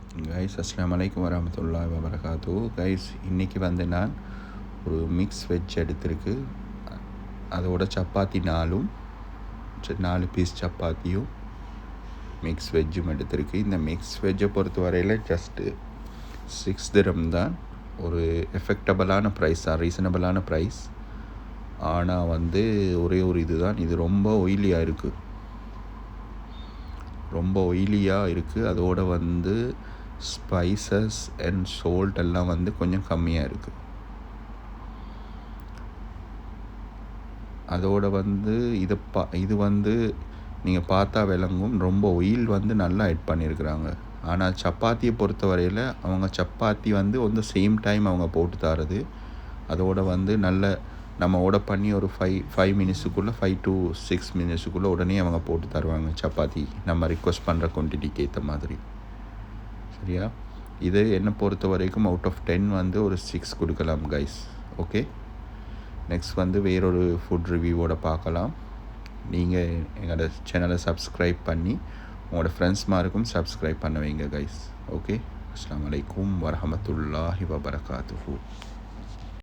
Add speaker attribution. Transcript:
Speaker 1: Guys அஸ்ஸலாமு அலைக்கும் வரஹ்மத்துல்லாஹி வபரகாத்துஹு. கைஸ் இன்றைக்கி வந்து நான் ஒரு மிக்ஸ் வெஜ் எடுத்திருக்கு. அதோட சப்பாத்தி 4 பீஸ் சப்பாத்தியும் மிக்ஸ் வெஜ்ஜும் எடுத்திருக்கு. இந்த மிக்ஸ் வெஜ்ஜை பொறுத்த வரையில் ஜஸ்ட்டு 6 திரம் தான். ஒரு எஃபெக்டபுளான ப்ரைஸ் தான், ரீசனபிளான ப்ரைஸ். ஆனால் வந்து ஒரே ஒரு இது தான், இது ரொம்ப ஒயிலியாக இருக்குது. அதோடு வந்து ஸ்பைசஸ் அண்ட் சோல்ட் எல்லாம் வந்து கொஞ்சம் கம்மியாக இருக்குது. அதோடு வந்து இது வந்து நீங்கள் பார்த்தா விளங்கும், ரொம்ப ஒயில் வந்து நல்லா ஆட் பண்ணியிருக்கிறாங்க. ஆனால் சப்பாத்தியை பொறுத்த வரையில் அவங்க சப்பாத்தி வந்து சேம் டைம் அவங்க போட்டு தரது. அதோடு வந்து நல்ல நம்ம ஆர்டர் பண்ணி ஒரு 5 மினிட்ஸுக்குள்ளே 5 to 6 மினிட்ஸுக்குள்ளே உடனே அவங்க போட்டு தருவாங்க சப்பாத்தி, நம்ம ரிக்வெஸ்ட் பண்ணுற குவான்டிட்டிக்கு ஏற்ற மாதிரி. சரியா? இது என்னை பொறுத்த வரைக்கும் அவுட் ஆஃப் 10 வந்து ஒரு 6 கொடுக்கலாம் கைஸ். ஓகே, நெக்ஸ்ட் வந்து வேறொரு ஃபுட் ரிவ்யூவோட பார்க்கலாம். நீங்கள் எங்களோட சேனலை சப்ஸ்கிரைப் பண்ணி உங்களோட ஃப்ரெண்ட்ஸ்மாருக்கும் சப்ஸ்கிரைப் பண்ண வைங்க கைஸ். ஓகே, அஸ்ஸலாமு அலைக்கும் வரஹ்மத்துல்லாஹி வபரகாத்துஹு.